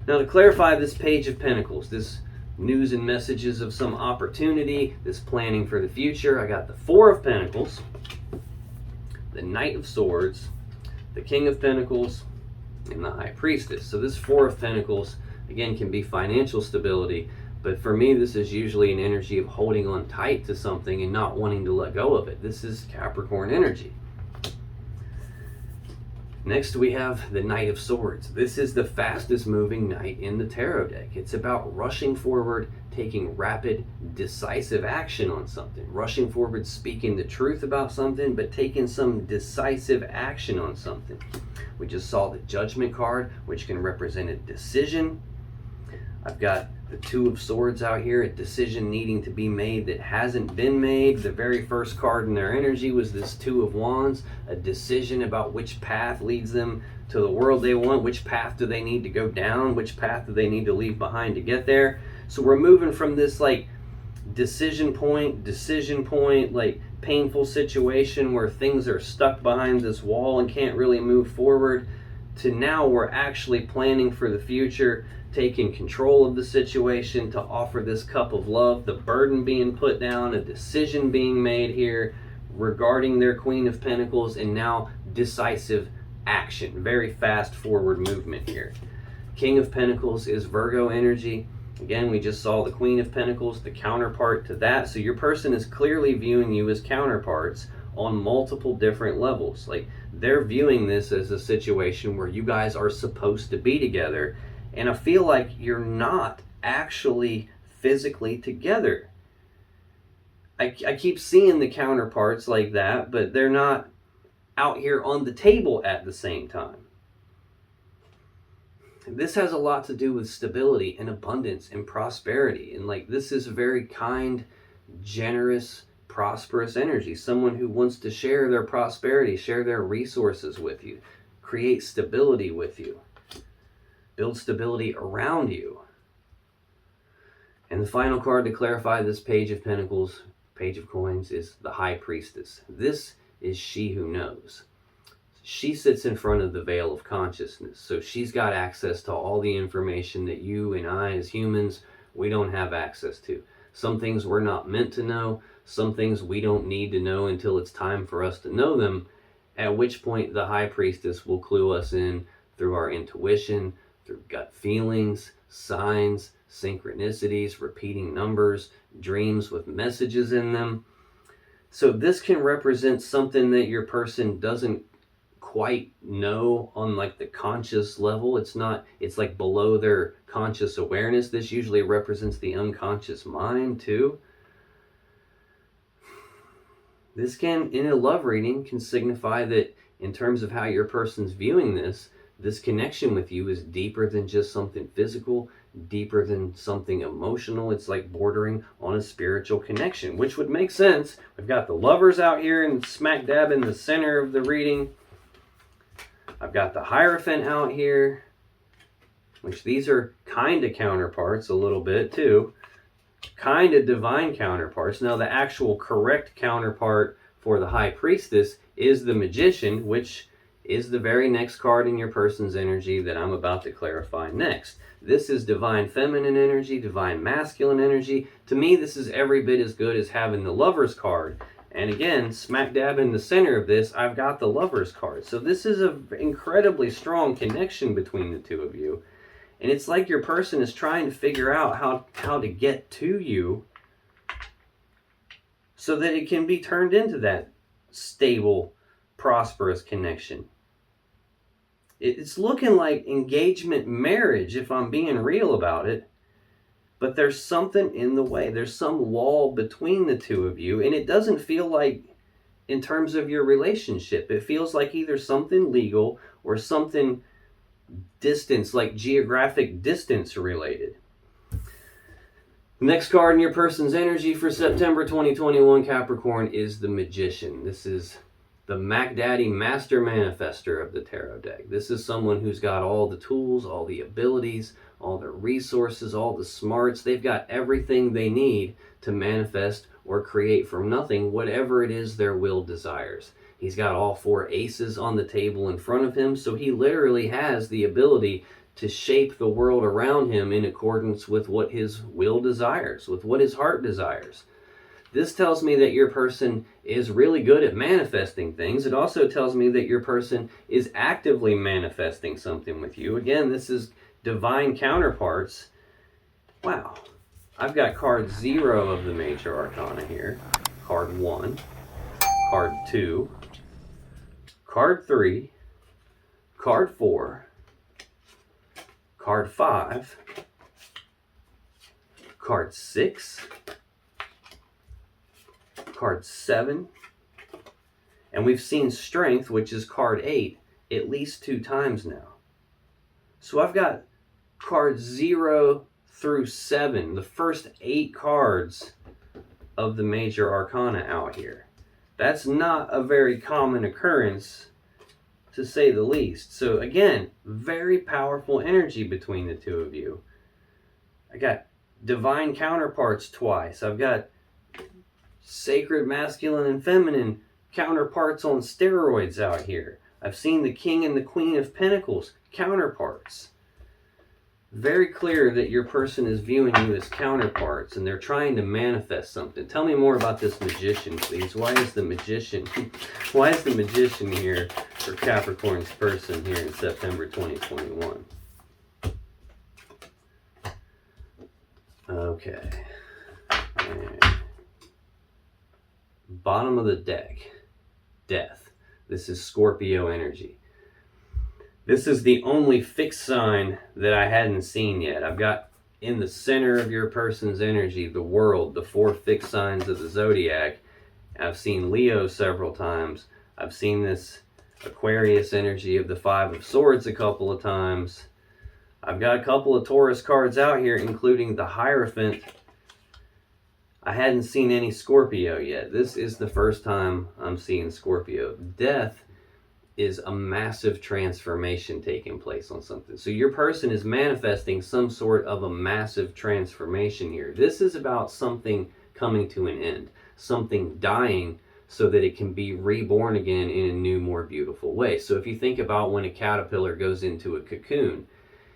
Speaker 1: Now, to clarify this Page of Pentacles, this news and messages of some opportunity, this planning for the future, I got the Four of Pentacles, the Knight of Swords, the King of Pentacles, and the High Priestess. So this Four of Pentacles, again, can be financial stability, but for me, this is usually an energy of holding on tight to something and not wanting to let go of it. This is Capricorn energy. Next, we have the Knight of Swords. This is the fastest moving knight in the tarot deck. It's about rushing forward, taking rapid, decisive action on something. Rushing forward, speaking the truth about something, but taking some decisive action on something. We just saw the Judgment card, which can represent a decision. I've got the Two of Swords out here, a decision needing to be made that hasn't been made. The very first card in their energy was this Two of Wands, a decision about which path leads them to the world they want, which path do they need to go down, which path do they need to leave behind to get there. So we're moving from this like decision point, like painful situation where things are stuck behind this wall and can't really move forward, to now we're actually planning for the future, taking control of the situation to offer this cup of love, the burden being put down, a decision being made here regarding their Queen of Pentacles, and now decisive action, very fast forward movement here. King of Pentacles is Virgo energy. Again, we just saw the Queen of Pentacles, the counterpart to that. So your person is clearly viewing you as counterparts on multiple different levels. Like, they're viewing this as a situation where you guys are supposed to be together, and I feel like you're not actually physically together. I keep seeing the counterparts like that, but they're not out here on the table at the same time. This has a lot to do with stability and abundance and prosperity. And like, this is a very kind, generous, prosperous energy. Someone who wants to share their prosperity, share their resources with you, create stability with you, build stability around you. And the final card to clarify this Page of Pentacles, Page of Coins, is the High Priestess. This is she who knows. She sits in front of the veil of consciousness. So she's got access to all the information that you and I as humans, we don't have access to. Some things we're not meant to know. Some things we don't need to know until it's time for us to know them. At which point the High Priestess will clue us in through our intuition, through gut feelings, signs, synchronicities, repeating numbers, dreams with messages in them. So this can represent something that your person doesn't quite know on like the conscious level. It's like below their conscious awareness. This usually represents the unconscious mind too. This can, in a love reading, can signify that in terms of how your person's viewing this connection with you is deeper than just something physical, deeper than something emotional. It's like bordering on a spiritual connection, which would make sense. We've got the Lovers out here and smack dab in the center of the reading. I've got the Hierophant out here, which these are kind of counterparts a little bit too. Kind of divine counterparts. Now the actual correct counterpart for the High Priestess is the Magician, which is the very next card in your person's energy that I'm about to clarify next. This is divine feminine energy, divine masculine energy. To me, this is every bit as good as having the Lovers card. And again, smack dab in the center of this, I've got the Lovers card. So this is an incredibly strong connection between the two of you. And it's like your person is trying to figure out how to get to you so that it can be turned into that stable, prosperous connection. It's looking like engagement marriage, if I'm being real about it. But there's something in the way. There's some wall between the two of you. And it doesn't feel like, in terms of your relationship, it feels like either something legal or something distance, like geographic distance related. The next card in your person's energy for September 2021, Capricorn, is the Magician. This is the Mac Daddy Master Manifester of the tarot deck. This is someone who's got all the tools, all the abilities, all the resources, all the smarts. They've got everything they need to manifest or create from nothing whatever it is their will desires. He's got all four aces on the table in front of him, so he literally has the ability to shape the world around him in accordance with what his will desires, with what his heart desires. This tells me that your person is really good at manifesting things. It also tells me that your person is actively manifesting something with you. Again, this is divine counterparts. Wow. I've got card 0 of the major arcana here. Card 1. Card 2. Card 3. Card 4. Card 5. Card 6. Card 7, and we've seen strength, which is card 8, at least 2 times now. So I've got cards 0 through 7, the first 8 cards of the major arcana out here. That's not a very common occurrence, to say the least. So again, very powerful energy between the two of you. I got divine counterparts twice. I've got sacred masculine and feminine counterparts on steroids out here. I've seen the King and the Queen of Pentacles counterparts. Very clear that your person is viewing you as counterparts and they're trying to manifest something. Tell me more about this Magician, please. Why is the Magician here for Capricorn's person here in September 2021? Okay. Bottom of the deck, Death. This is Scorpio energy. This is the only fixed sign that I hadn't seen yet. I've got in the center of your person's energy, the World, the 4 fixed signs of the Zodiac. I've seen Leo several times. I've seen this Aquarius energy of the 5 of Swords a couple of times. I've got a couple of Taurus cards out here, including the Hierophant. I hadn't seen any Scorpio yet. This is the first time I'm seeing Scorpio. Death is a massive transformation taking place on something. So your person is manifesting some sort of a massive transformation here. This is about something coming to an end, something dying so that it can be reborn again in a new, more beautiful way. So if you think about when a caterpillar goes into a cocoon,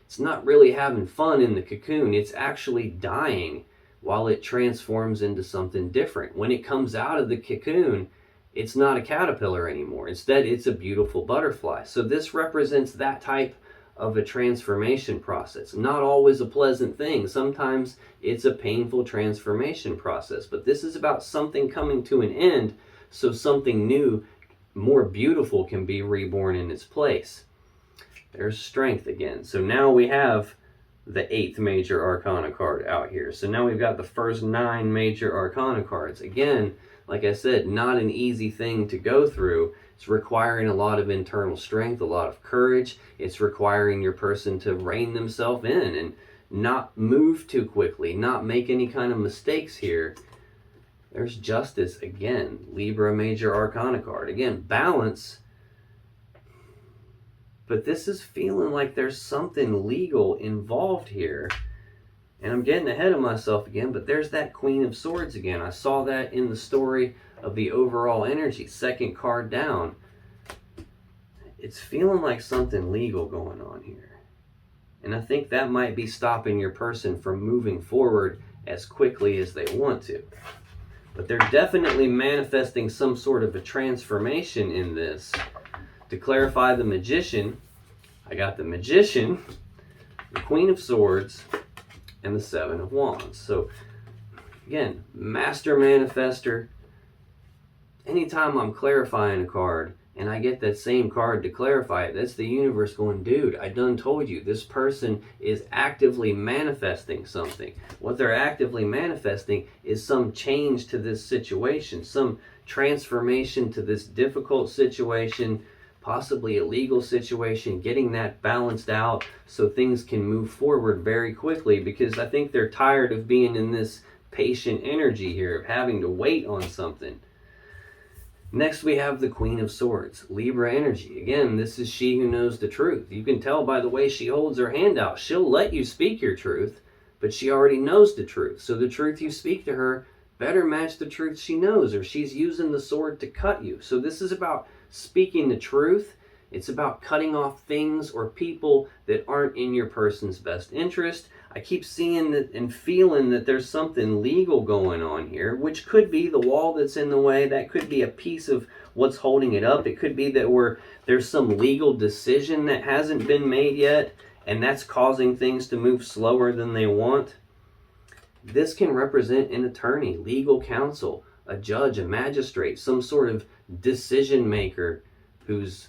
Speaker 1: it's not really having fun in the cocoon. It's actually dying while it transforms into something different. When it comes out of the cocoon, it's not a caterpillar anymore. Instead, it's a beautiful butterfly. So this represents that type of a transformation process. Not always a pleasant thing. Sometimes it's a painful transformation process. But this is about something coming to an end so something new, more beautiful can be reborn in its place. There's strength again. So now we have the 8th major arcana card out here. So now we've got the first 9 major arcana cards. Again, like I said, not an easy thing to go through. It's requiring a lot of internal strength, a lot of courage. It's requiring your person to rein themselves in and not move too quickly, not make any kind of mistakes here. There's Justice again, Libra major arcana card. Again, balance. But this is feeling like there's something legal involved here. And I'm getting ahead of myself again, but there's that Queen of Swords again. I saw that in the story of the overall energy, 2nd card down. It's feeling like something legal going on here. And I think that might be stopping your person from moving forward as quickly as they want to. But they're definitely manifesting some sort of a transformation in this. To clarify the Magician, I got the Magician, the Queen of Swords, and the 7 of Wands. So, again, Master Manifester. Anytime I'm clarifying a card, and I get that same card to clarify it, that's the universe going, dude, I done told you, this person is actively manifesting something. What they're actively manifesting is some change to this situation, some transformation to this difficult situation, possibly a legal situation, getting that balanced out so things can move forward very quickly, because I think they're tired of being in this patient energy here, of having to wait on something. Next we have the Queen of Swords, Libra energy. Again, this is she who knows the truth. You can tell by the way she holds her hand out. She'll let you speak your truth, but she already knows the truth. So the truth you speak to her better match the truth she knows, or she's using the sword to cut you. So this is about speaking the truth, It's about cutting off things or people that aren't in your person's best interest. I keep seeing that and feeling that there's something legal going on here, which could be the wall that's in the way. That could be a piece of what's holding it up. It could be that there's some legal decision that hasn't been made yet, and that's causing things to move slower than they want. This can represent an attorney, legal counsel, a judge, a magistrate, some sort of decision maker who's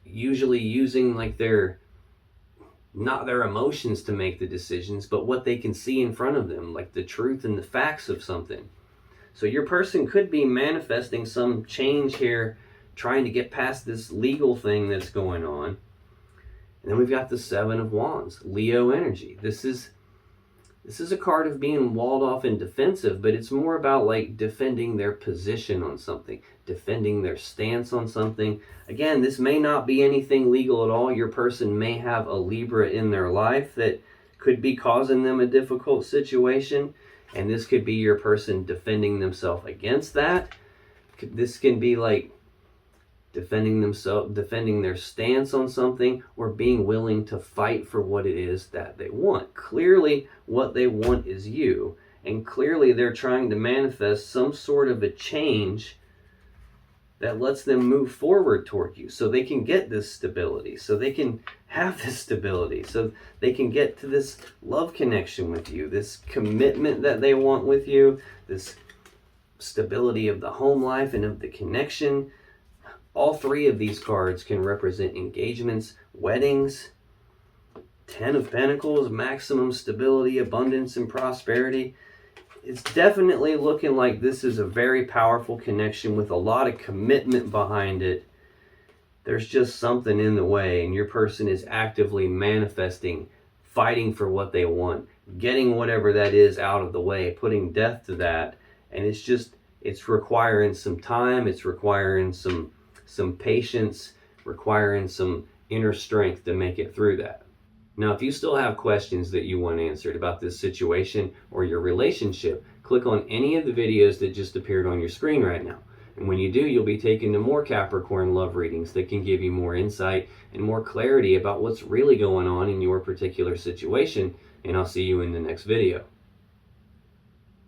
Speaker 1: usually using like not their emotions to make the decisions, but what they can see in front of them, like the truth and the facts of something. So your person could be manifesting some change here, trying to get past this legal thing that's going on. And then we've got the Seven of Wands, Leo energy. This is a card of being walled off and defensive, but it's more about like defending their position on something, defending their stance on something. Again, this may not be anything legal at all. Your person may have a Libra in their life that could be causing them a difficult situation, and this could be your person defending themselves against that. This can be like defending themselves, defending their stance on something, or being willing to fight for what it is that they want. Clearly, what they want is you, and clearly they're trying to manifest some sort of a change that lets them move forward toward you, so they can get this stability, so they can have this stability, so they can get to this love connection with you, this commitment that they want with you, this stability of the home life and of the connection. All three of these cards can represent engagements, weddings. 10 of Pentacles, maximum stability, abundance, and prosperity. It's definitely looking like this is a very powerful connection with a lot of commitment behind it. There's just something in the way, and your person is actively manifesting, fighting for what they want, getting whatever that is out of the way, putting death to that. And it's requiring some time, it's requiring some patience, requiring some inner strength to make it through that. Now, if you still have questions that you want answered about this situation or your relationship, click on any of the videos that just appeared on your screen right now. And when you do, you'll be taken to more Capricorn love readings that can give you more insight and more clarity about what's really going on in your particular situation. And I'll see you in the next video.